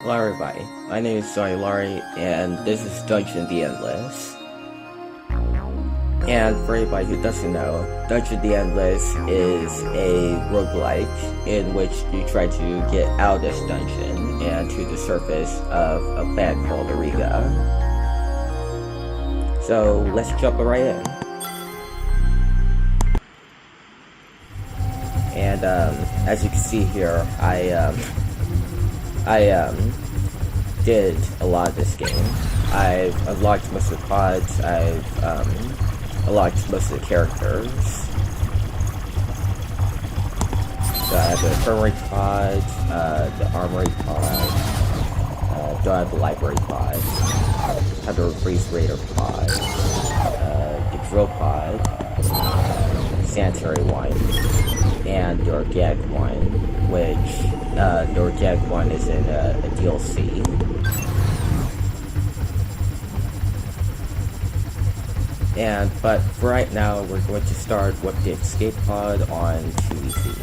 Hello everybody, my name is Damlare, and this is Dungeon the Endless. And for anybody who doesn't know, Dungeon the Endless is a roguelike in which you try to get out of this dungeon and to the surface of a planet called Ariga. So let's jump right in. And as you can see here, I did a lot of this game. I've unlocked most of the pods, I've unlocked most of the characters. So I have the Armory Pod, the Armory Pod, do I have the Library Pod, I have the Refreezerator Pod, the Drill Pod, Sanitary Wine, and the Organic Wine, which the Organic One is in a DLC. But for right now, we're going to start with the Escape Pod on 2EC.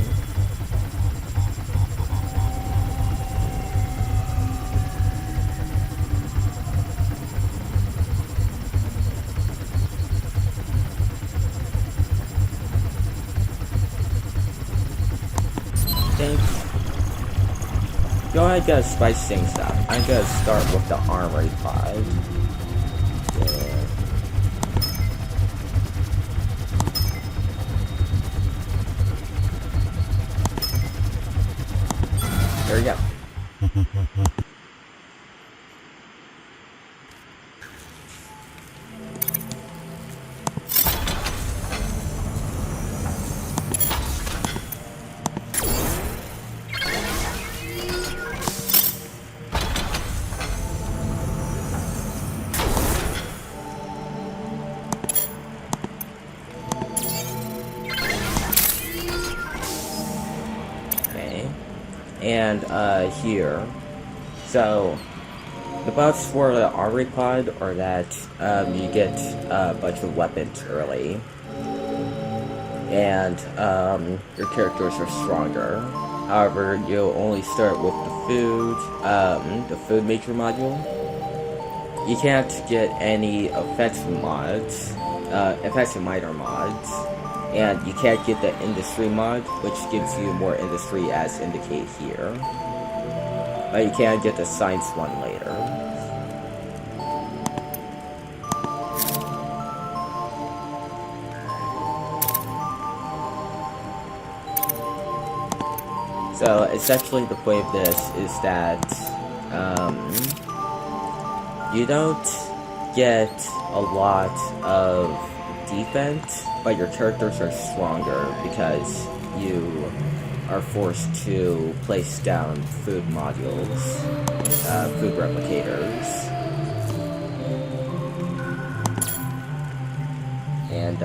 Go ahead and spice things up. I'm gonna start with the Armory Pod. There we go. And here, so the buffs for the Armory Pod are that you get a bunch of weapons early, and your characters are stronger. However, you'll only start with the food major module. You can't get any offensive minor mods. And you can't get the industry mod, which gives you more industry as indicated here. But you can get the science one later. So essentially the point of this is that you don't get a lot of defense, but your characters are stronger because you are forced to place down food modules, food replicators. And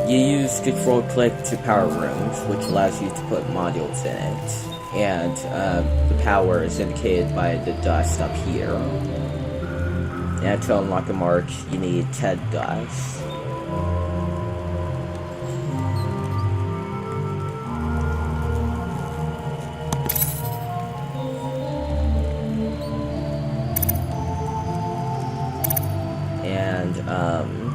you use control click to power rooms, which allows you to put modules in it. And the power is indicated by the dust up here. And to unlock a mark, you need 10 dust. And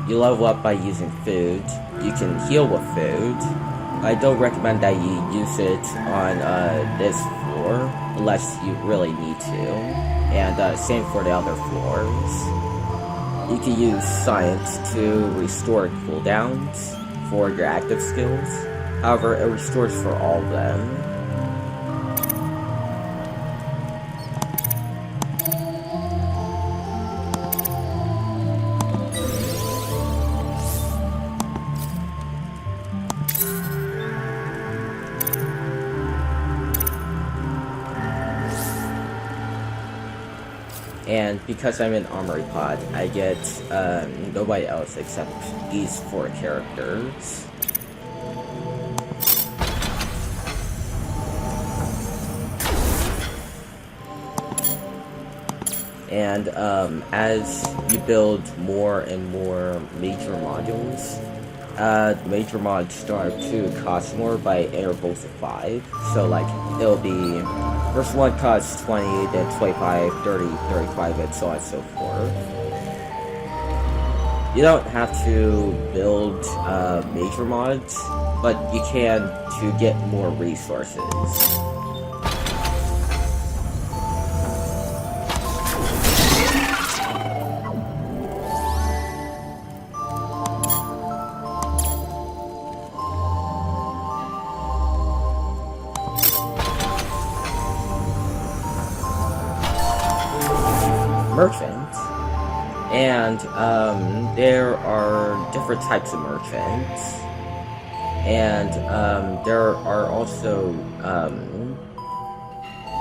you level up by using food. You can heal with food. I don't recommend that you use it on this floor unless you really need to. And same for the other floors. You can use Science to restore cooldowns for your active skills. However, it restores for all of them. And because I'm in Armory Pod, I get nobody else except these 4 characters. And as you build more and more major modules, Major mods start to cost more by intervals of 5. So, like, it'll be, first one costs 20, then 25, 30, 35, and so on and so forth. You don't have to build, major mods, but you can to get more resources. Merchant, and there are different types of merchants, and there are also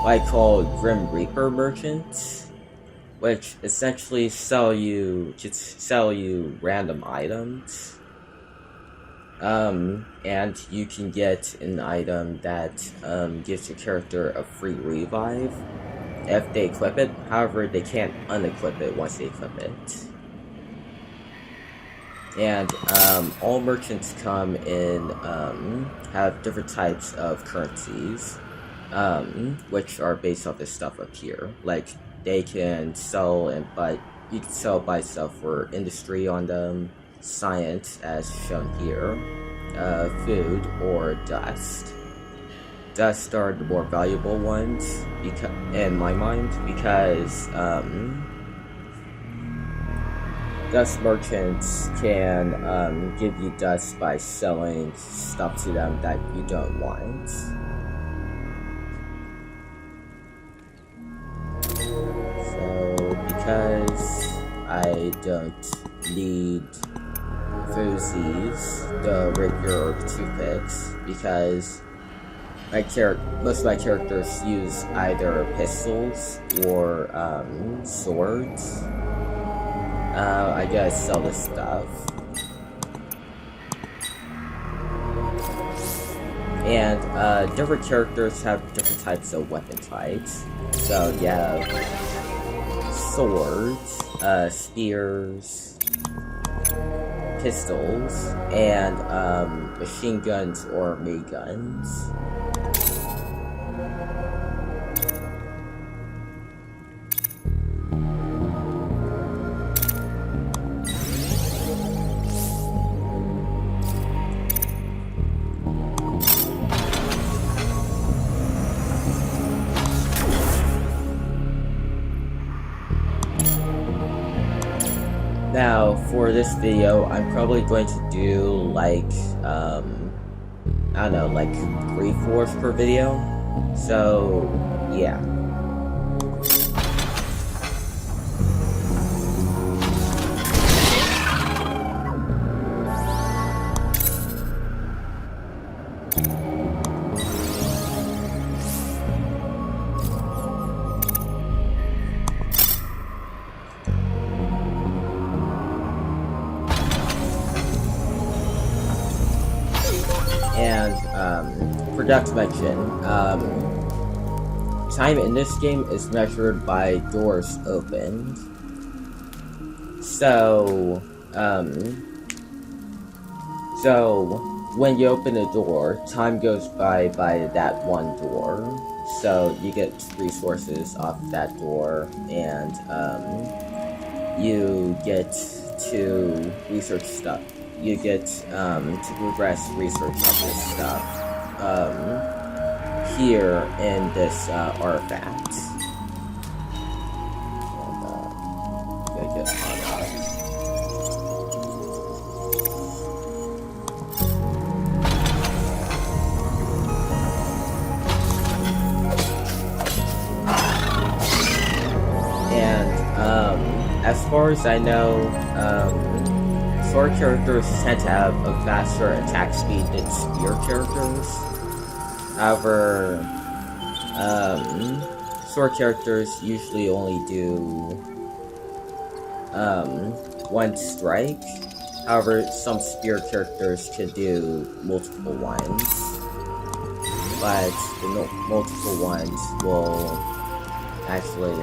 what I call Grim Reaper merchants, which essentially sell you random items, and you can get an item that gives your character a free revive if they equip it. However, they can't unequip it once they equip it. And all merchants come in, have different types of currencies, which are based off this stuff up here. Like, they can sell you can sell buy stuff for industry on them, science as shown here, food, or dust. Dust are the more valuable ones, in my mind, because dust merchants can give you dust by selling stuff to them that you don't want. So, because I don't need fuzzies, the rapier or toothpicks, because most of my characters use either pistols or swords. I gotta sell this stuff. And different characters have different types of weapon types. So you have swords, spears, pistols, and machine guns or miniguns. Now, for this video, I'm probably going to do, like, I don't know, like 3/4 per video. So, yeah. And, forgot to mention, time in this game is measured by doors opened. So, when you open a door, time goes by that one door. So, you get resources off that door, and, you get to research stuff. You get to progress research of this stuff here in this artifact. And, get on up. And as far as I know, sword characters tend to have a faster attack speed than spear characters. However, sword characters usually only do one strike. However, some spear characters could do multiple ones. But the multiple ones will actually,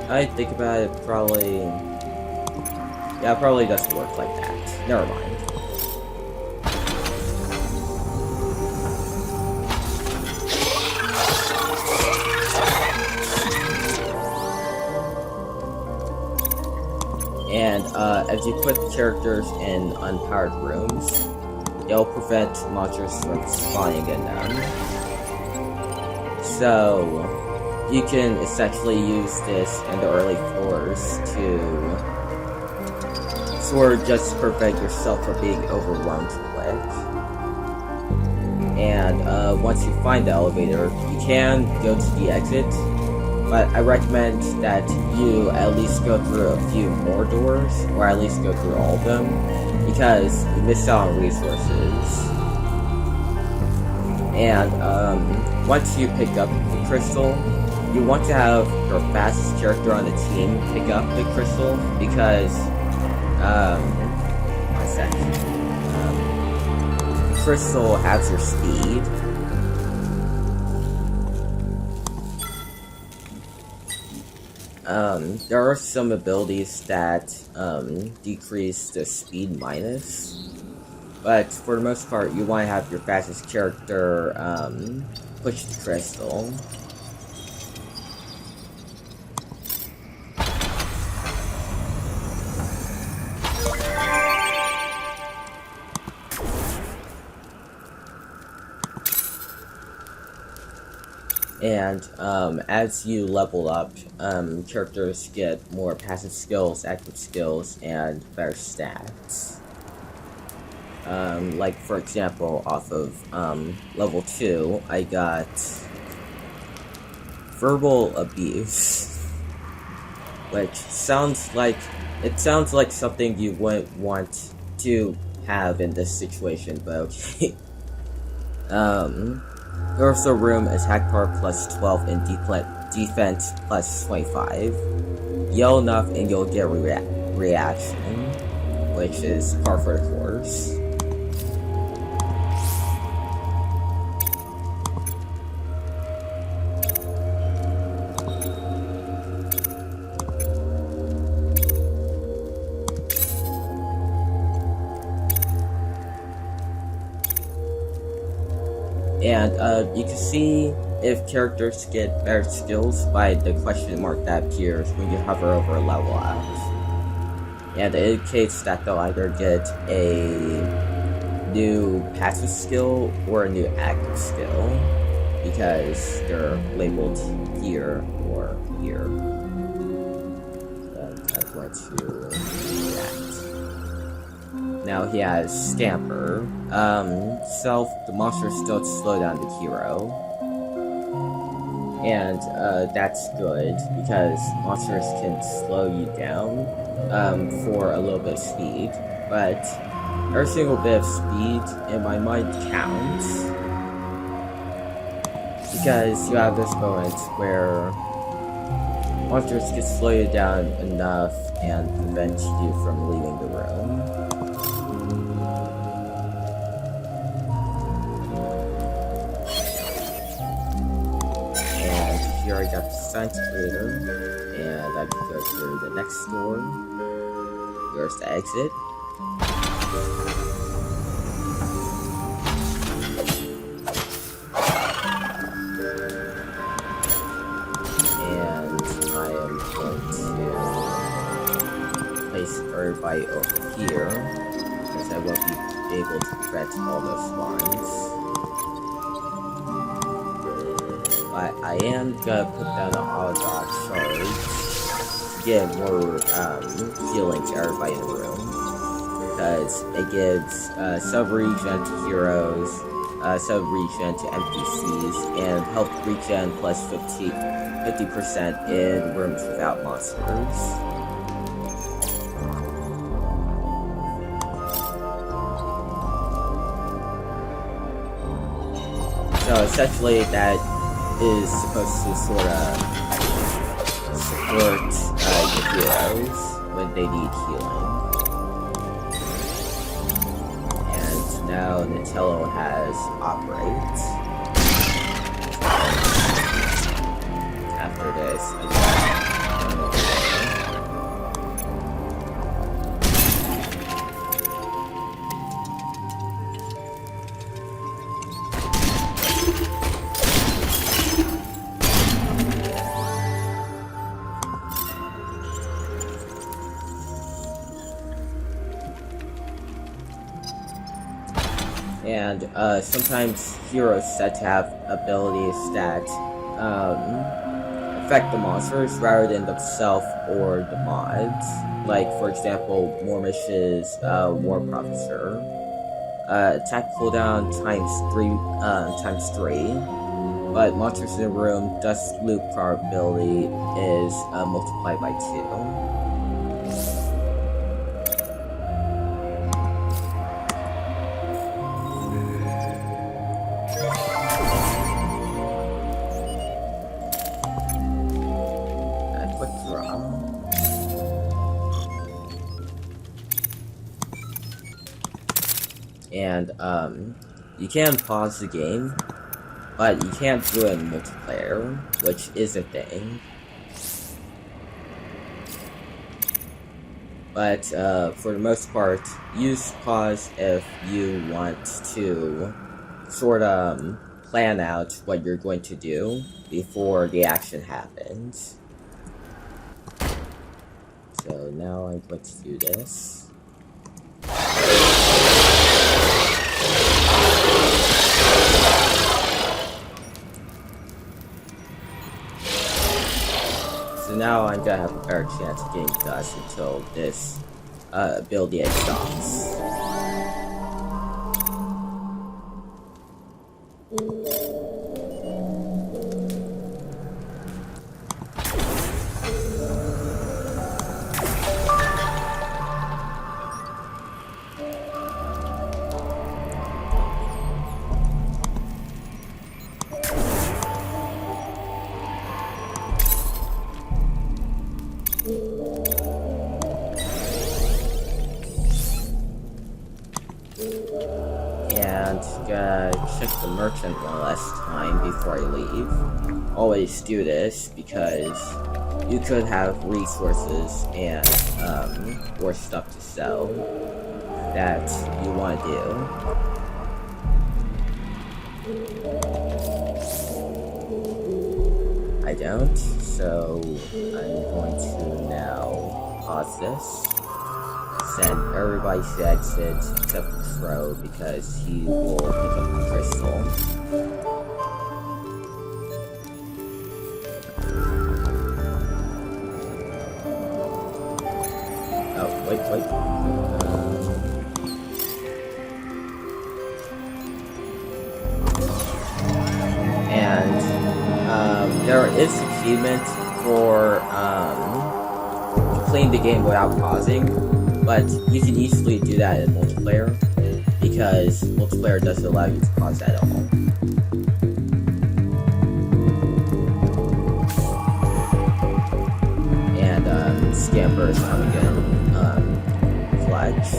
I think about it, probably Yeah, it probably doesn't work like that. Never mind. And as you put characters in unpowered rooms, it'll prevent monsters from spawning in them. So you can essentially use this in the early floors to sort of just prevent yourself from being overwhelmed quick. And once you find the elevator, you can go to the exit, but I recommend that you at least go through a few more doors, or at least go through all of them, because you miss out on resources. And once you pick up the crystal, you want to have your fastest character on the team pick up the crystal, because one sec. The crystal adds your speed. There are some abilities that decrease the speed minus, but for the most part, you want to have your fastest character push the crystal. And as you level up, characters get more passive skills, active skills, and better stats. Like for example, off of level 2, I got verbal abuse, which sounds like something you wouldn't want to have in this situation, but okay. Dorsal room, attack power plus 12 and defense plus 25. Yell enough and you'll get reaction, which is par for the course. And you can see if characters get better skills by the question mark that appears when you hover over a level up. And it indicates that they'll either get a new passive skill or a new active skill, because they're labeled here or here. So I'm going to do that. Now he has Scamper. The monsters don't slow down the hero. And that's good, because monsters can slow you down for a little bit of speed. But every single bit of speed, in my mind, counts. Because you have this moment where monsters can slow you down enough and prevent you from leaving the room. Here I got the Science Creator, and I can go through the next door. Here's the exit. And I am going to place everybody over here, because I won't be able to prevent all those spawns. I am gonna put down the Oligarch charge to get more healing to everybody in the room, because it gives sub-regen to heroes, sub-regen to NPCs, and health regen plus 50% in rooms without monsters. So essentially that is supposed to sort of support your heroes when they need healing. And now Nitello has Operate. After this, And sometimes heroes said to have abilities that affect the monsters rather than themselves or the mods. Like, for example, Mormish's War Professor. Attack cooldown times 3. But monsters in the room, dust loop probability is multiplied by 2. And you can pause the game, but you can't do it in multiplayer, which is a thing. But for the most part, use pause if you want to sort of plan out what you're going to do before the action happens. So now I'm going to do this. So now I'm gonna have a better chance of getting dust until this ability exhausts. And gotta check the merchant one last time before I leave. Always do this because you could have resources and or stuff to sell that you want to do. I don't, so I'm going to now pause this. Send everybody to exit except Crow because he will pick up the crystal. Oh, wait. And there is achievement for playing the game without pausing. But you can easily do that in multiplayer, because multiplayer doesn't allow you to pause at all. And Scamper is coming in clutch,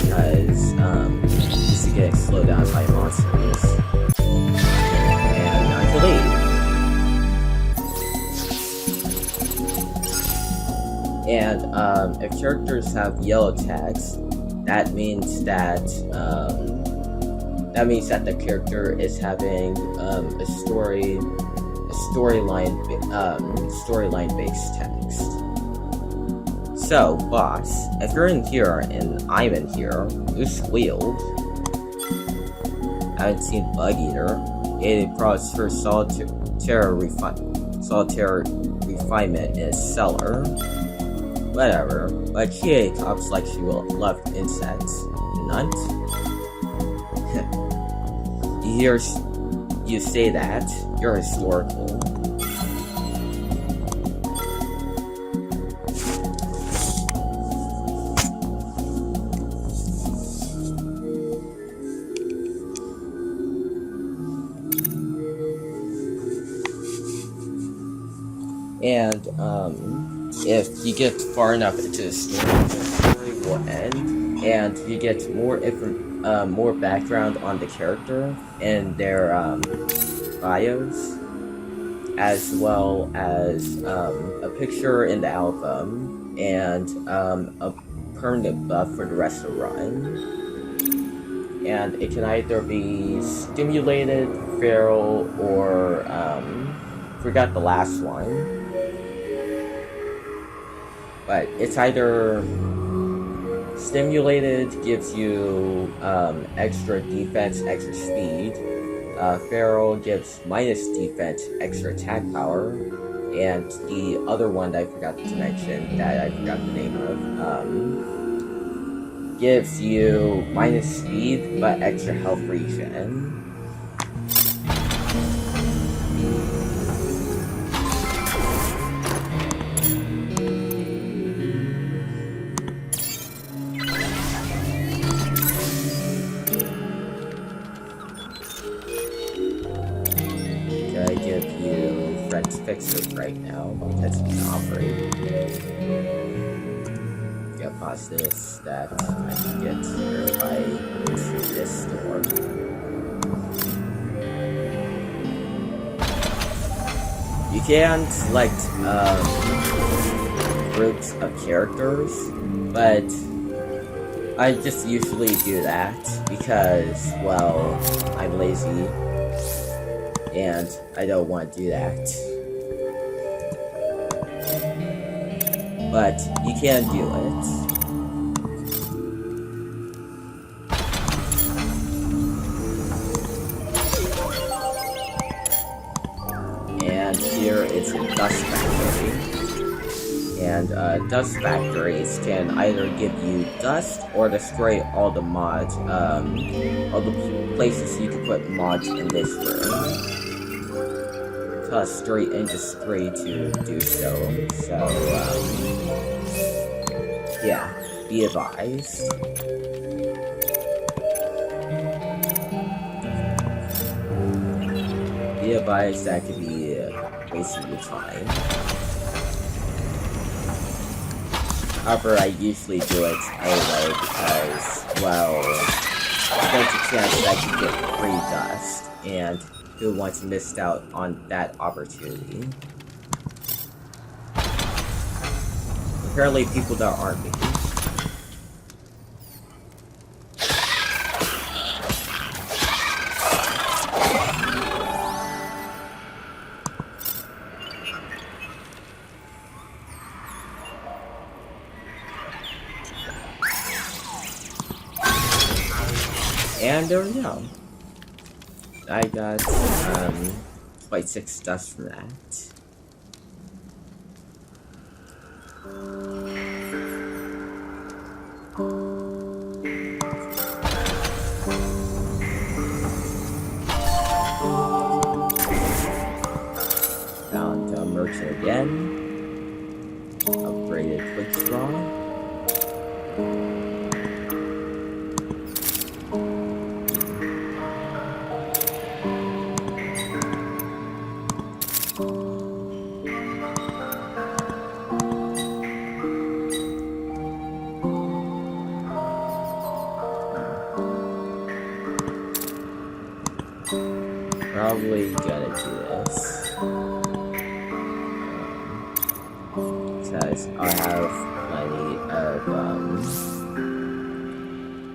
because he's getting slowed down by monsters. And I can leave. And if characters have yellow text, that means that the character is having a storyline based text. So, boss, if you're in here and I'm in here, who squealed? I haven't seen Bug Eater. Gated products for solitaire refinement is seller. Whatever, but she talks like she will love insects. Nunt? You say that, you're historical. And, if you get far enough into the story will end, and you get more background on the character and their bios, as well as a picture in the album and a permanent buff for the rest of the run. And it can either be stimulated, feral, or forgot the last one. But it's either Stimulated gives you extra defense, extra speed. Feral gives minus defense, extra attack power. And the other one that I forgot to mention, that I forgot the name of, gives you minus speed, but extra health regen. I give you Fred's Fixers right now because it's an Armory. Yeah, pause this, that I can get here by this door. You can select groups of characters, but I just usually do that because, well, I'm lazy. And I don't want to do that. But you can do it. And here it's a Dust Factory. And Dust Factories can either give you dust or destroy all the mods, all the places you can put mods in this room. Straight industry to do so. So, yeah, be advised. Be advised that could be wasting your time. However, I usually do it anyway because, well, there's a chance that I can get free dust, and who once missed out on that opportunity. Apparently people that aren't me. And there we go. I got, quite 6 dust from that. Found a merchant again. Upgraded quick draw. Probably gonna do this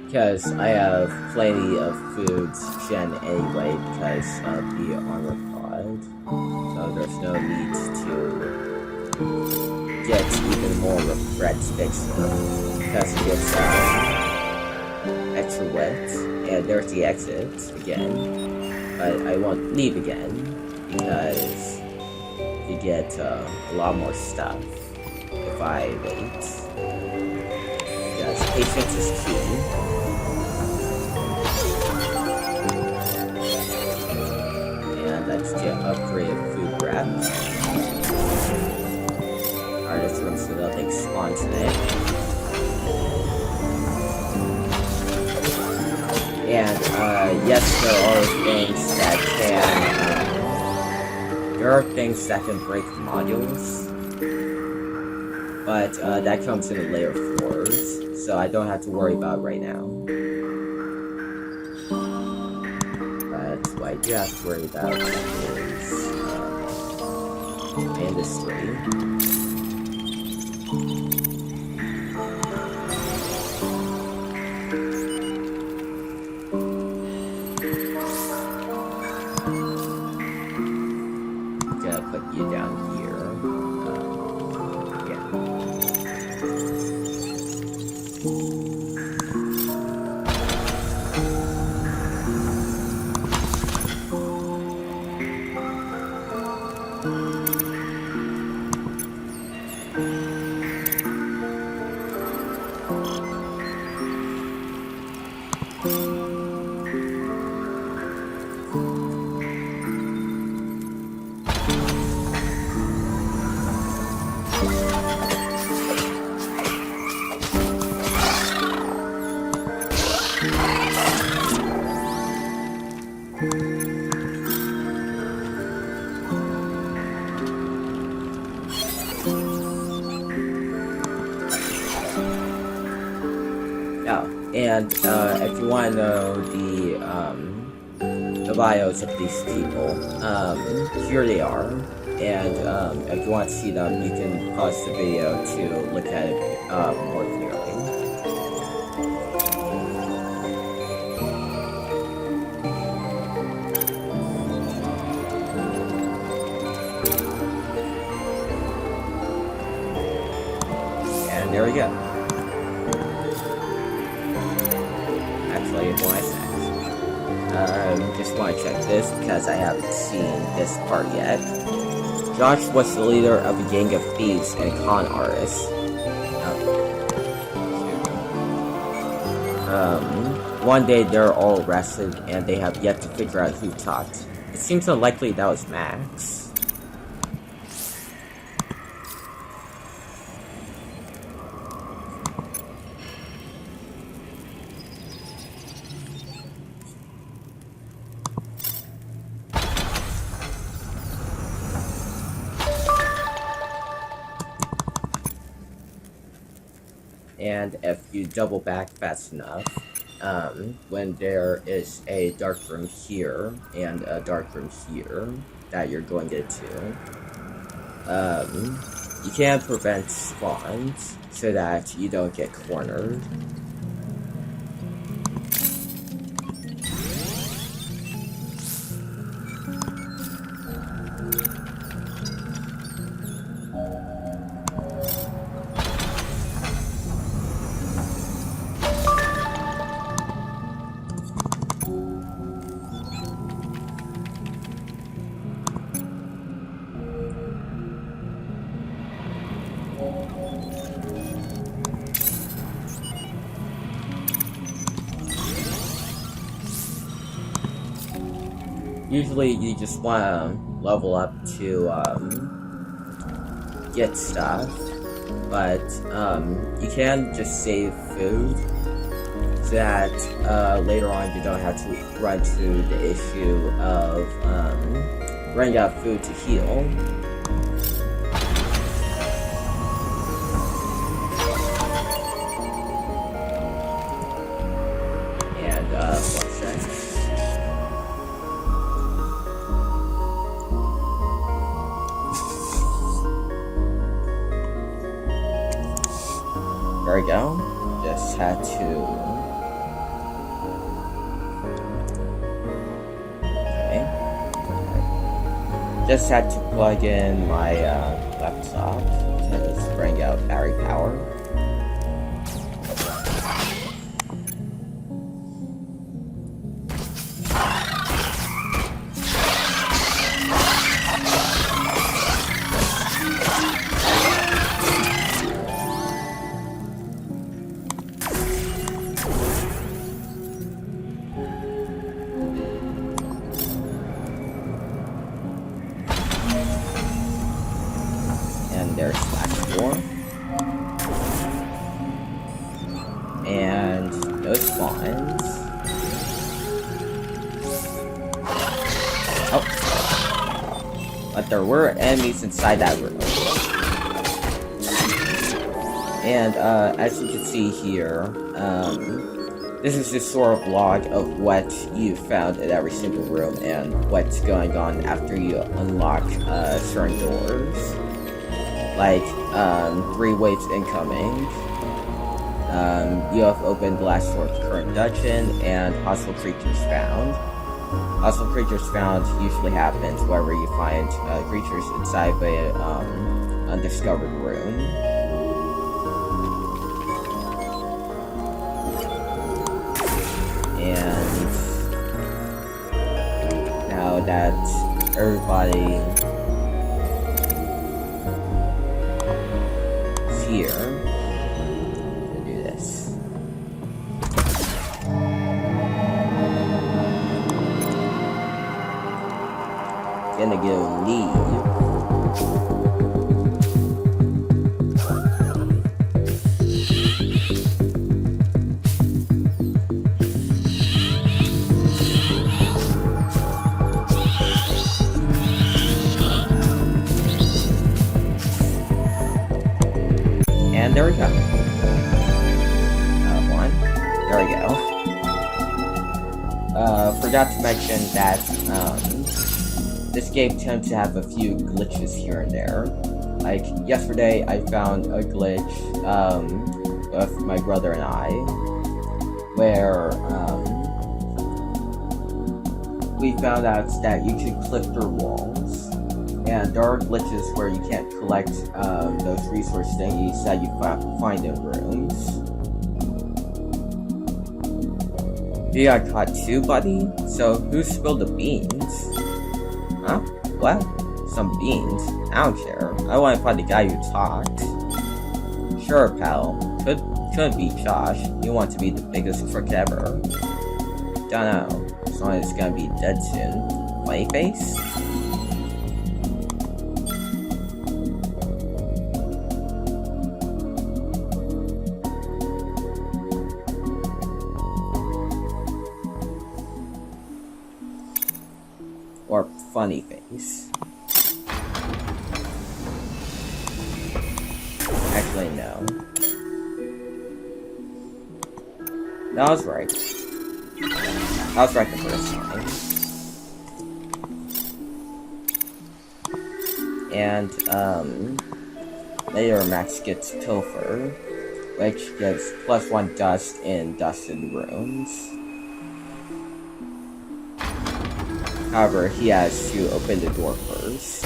because I have plenty of foods gen anyway because of the Armory Pod, so there's no need to get even more Refreezerator because it gets extra wet. And there's the exit again. But I won't leave again because you get a lot more stuff if I wait. Because patience is key. And let's get upgraded food wraps. Alright, this room so nothing spawns in it. And, yes, there are things that can break modules, but, that comes in the later floors, so I don't have to worry about it right now. But what I do have to worry about is, industry. Put you down here. Yeah. And if you want to know the bios of these people, here they are. And if you want to see them, you can pause the video to look at it more clearly. And there we go. Just want to check this because I haven't seen this part yet. Josh was the leader of a gang of thieves and con artists. One day they're all arrested and they have yet to figure out who talked. It seems unlikely that was Max. And if you double back fast enough, when there is a dark room here and a dark room here that you're going into, you can prevent spawns so that you don't get cornered. Usually you just want to level up to get stuff, but you can just save food so that later on you don't have to run to the issue of running out of food to heal. And one sec. There we go. Just had to... Okay. Just had to plug in my laptop to just bring out battery power. There's /4 and no spawns. Oh, but there were enemies inside that room. And as you can see here, this is just sort of log of what you found in every single room and what's going on after you unlock certain doors. Like, 3 waves incoming, you have opened the last door of the current dungeon, and hostile creatures found. Hostile creatures found usually happens wherever you find creatures inside of a undiscovered room. And now that everybody here. To do this. Gonna go leave. And there we go. One. There we go. Forgot to mention that, this game tends to have a few glitches here and there. Like, yesterday I found a glitch, with my brother and I, where, we found out that you can clip through walls. And there are glitches where you can't collect those resource thingies that you find in rooms. You got caught too, buddy? So who spilled the beans? Huh? What? Some beans? I don't care. I want to find the guy who talked. Sure, pal. Could be Josh. You want to be the biggest crook ever. Dunno. As long as it's gonna be dead soon. Funny face? Or funny face. Actually, no. That was right. I was right the first time. And, later Max gets Pilfer, which gives +1 dust in dusted rooms. However, he has to open the door first.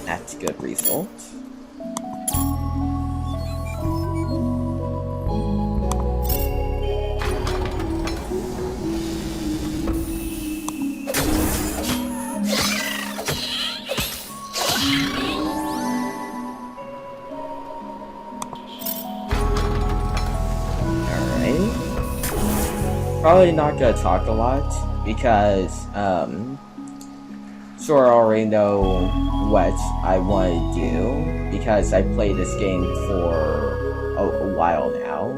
That's a good result. Probably not gonna talk a lot because sort of already know what I want to do because I played this game for a while now.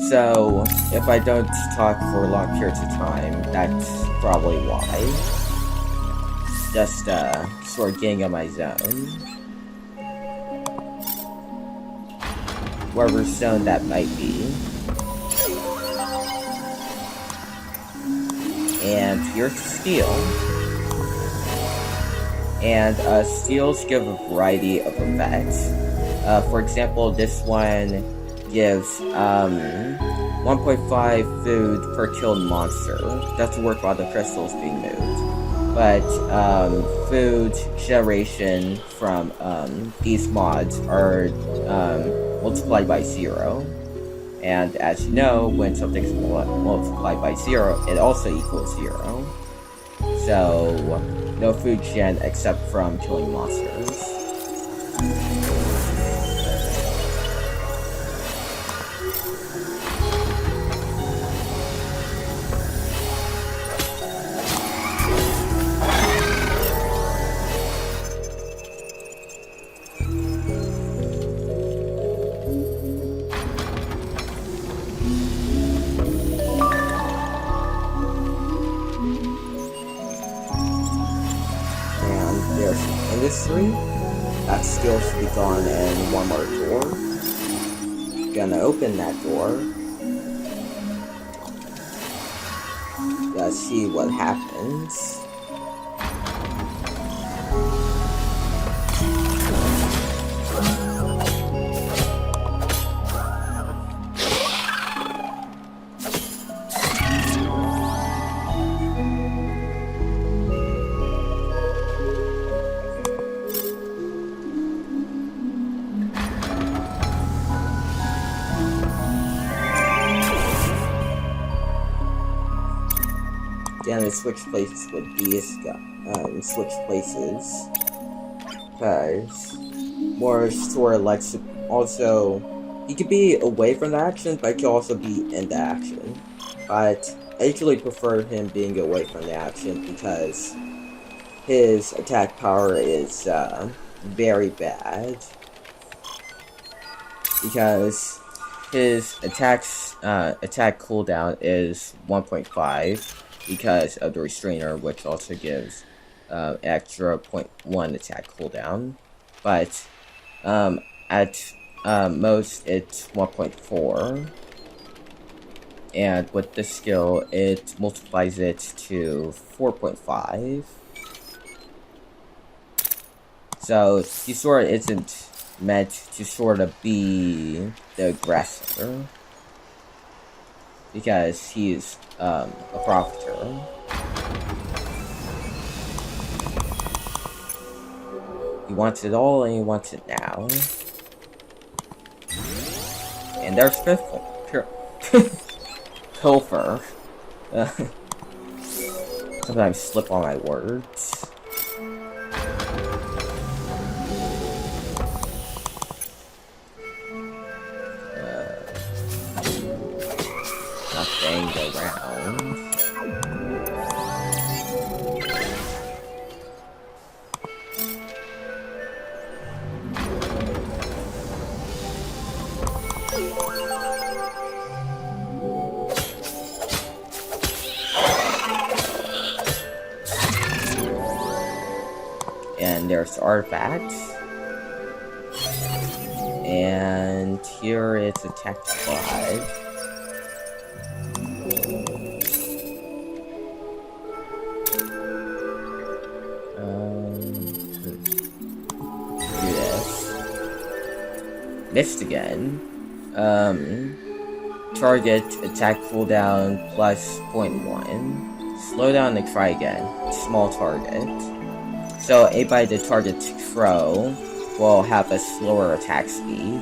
So if I don't talk for long periods of time, that's probably why. Just sort of getting on my zone. Wherever zone that might be. And here's steel. And steels give a variety of effects. For example, this one gives 1.5 food per killed monster. That's work while the crystals being moved. But food generation from these mods are multiplied by 0. And as you know, when something's multiplied by 0, it also equals 0. So, no food gen except from killing monsters. Industry. That still should be gone in one more door. Gonna open that door. Let's see what happens. Again, it switch places with these guys. Switch places. Because more sort of lets also. He could be away from the action, but he could also be in the action. But I actually prefer him being away from the action because his attack power is very bad. Because his attack cooldown is 1.5 because of the restrainer, which also gives extra 0.1 attack cooldown. But at most it's 1.4. And with this skill, it multiplies it to 4.5. So he sort of isn't meant to sort of be the aggressor, because he's a profiter. He wants it all and he wants it now. And there's Pilfer. Sometimes slip on my words. Nothing around. And there's artifacts. And here it's attack 5. Do this. Missed again. Target attack cooldown plus 0.1. Slow down and try again. Small target. So anybody that targets Crow will have a slower attack speed.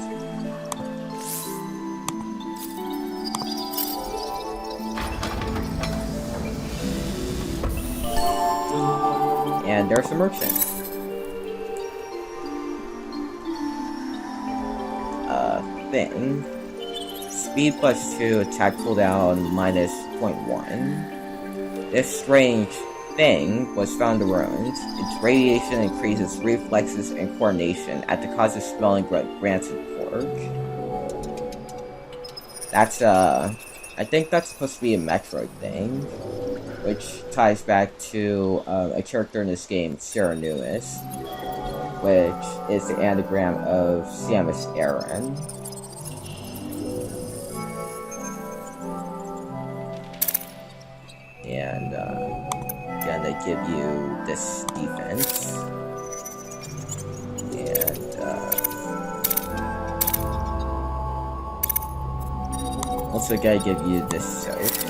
And there's a merchant. Thing. Speed plus 2, attack cooldown minus 0.1. This strange thing was found in ruins. Its radiation increases reflexes and coordination at the cost of smelling rancid pork. That's I think that's supposed to be a Metroid thing, which ties back to a character in this game, Serenus, which is the anagram of Samus Aran. And again, they give you this defense, and also gotta give you this soap.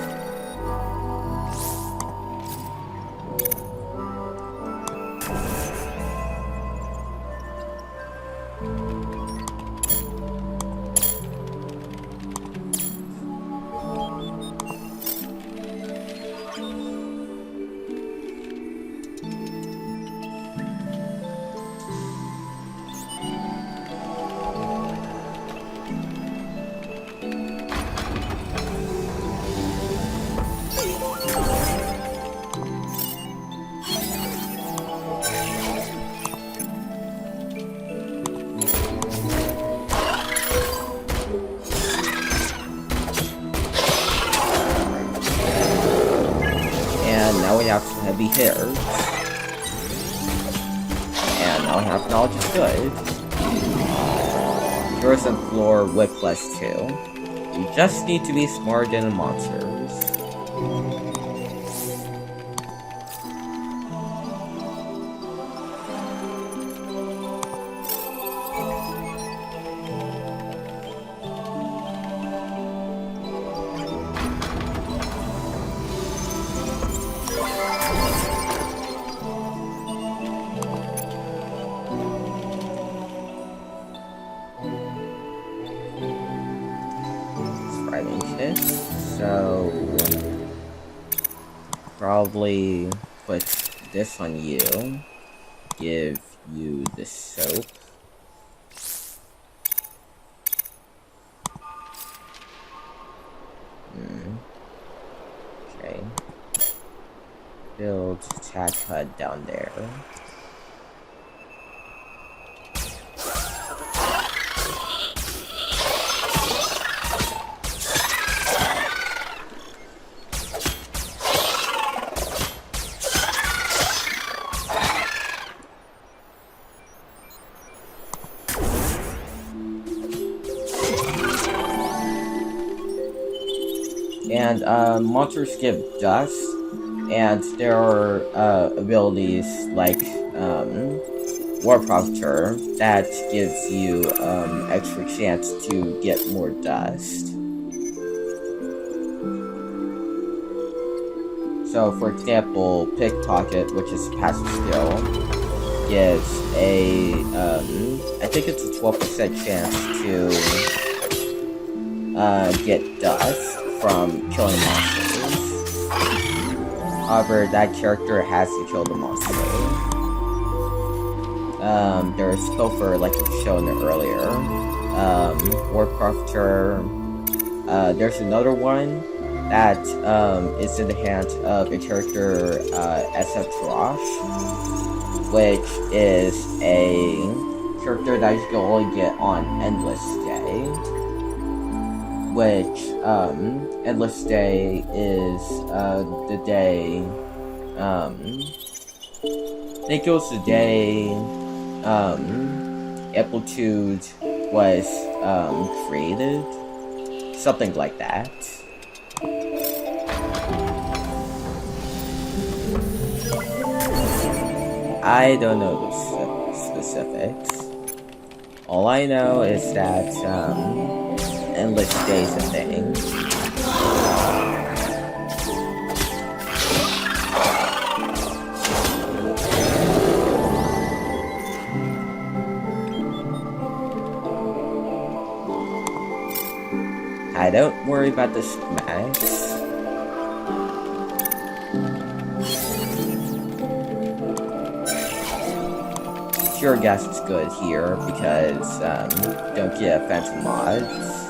Now we have some heavy hitters. And now we have knowledge is good. Here's some floor with plus 2. You just need to be smarter than the monsters. So probably put this on you. Give you the soap. Okay. Build attack HUD down there. And monsters give dust, and there are abilities like War Propter that gives you extra chance to get more dust. So, for example, Pickpocket, which is a passive skill, gives a I think it's a 12% chance to get dust from killing monsters. However, that character has to kill the monster. There's Pilfer, like I've shown earlier. Warcrafter. There's another one that is in the hands of a character, SF Trash, which is a character that you can only get on Endless Day. Which, Endless Day is, the day, I think it was the day, Amplitude was, created. Something like that. I don't know the specifics. All I know is that, Endless Day's a thing. I don't worry about the schematics. Pure gas is good here because don't get phantom mods.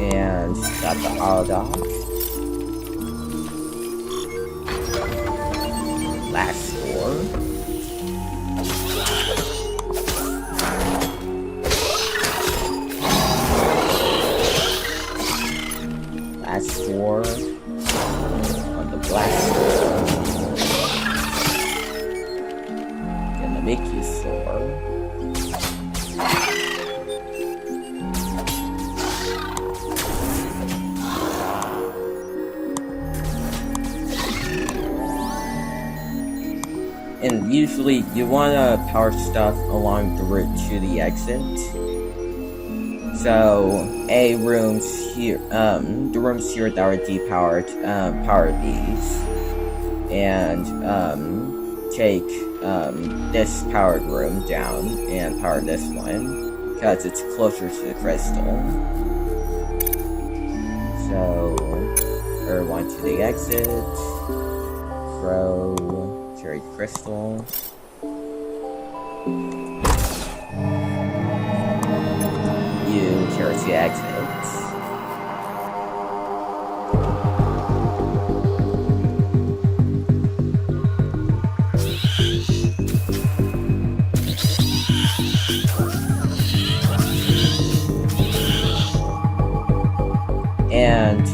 And got the Holodoc. Last score. Last score on the black score. Gonna make you sore. And usually you want to power stuff along the route to the exit. So the rooms here that are depowered, power these. And take this powered room down and power this one, because it's closer to the crystal. So, one to the exit, throw, carry crystal. You carry the exit. And,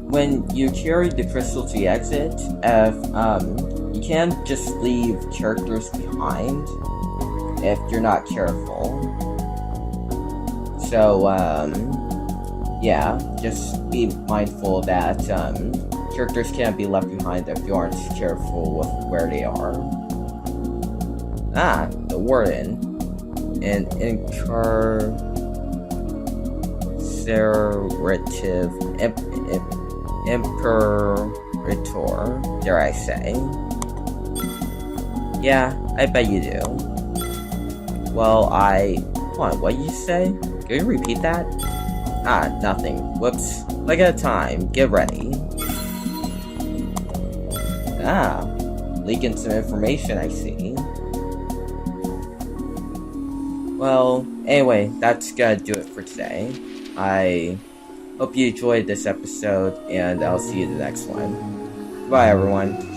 when you carry the crystal to the exit, you can't just leave characters behind if you're not careful. So, yeah, just be mindful that, characters can't be left behind if you aren't careful with where they are. Ah, the Warden. An incarcerative imperator, dare I say. Yeah, I bet you do. Well, Come on, what did you say? Can you repeat that? Ah, nothing. Whoops. Like at a time. Get ready. Ah, leaking some information, I see. Well, anyway, that's gonna do it for today. I hope you enjoyed this episode, and I'll see you in the next one. Bye, everyone.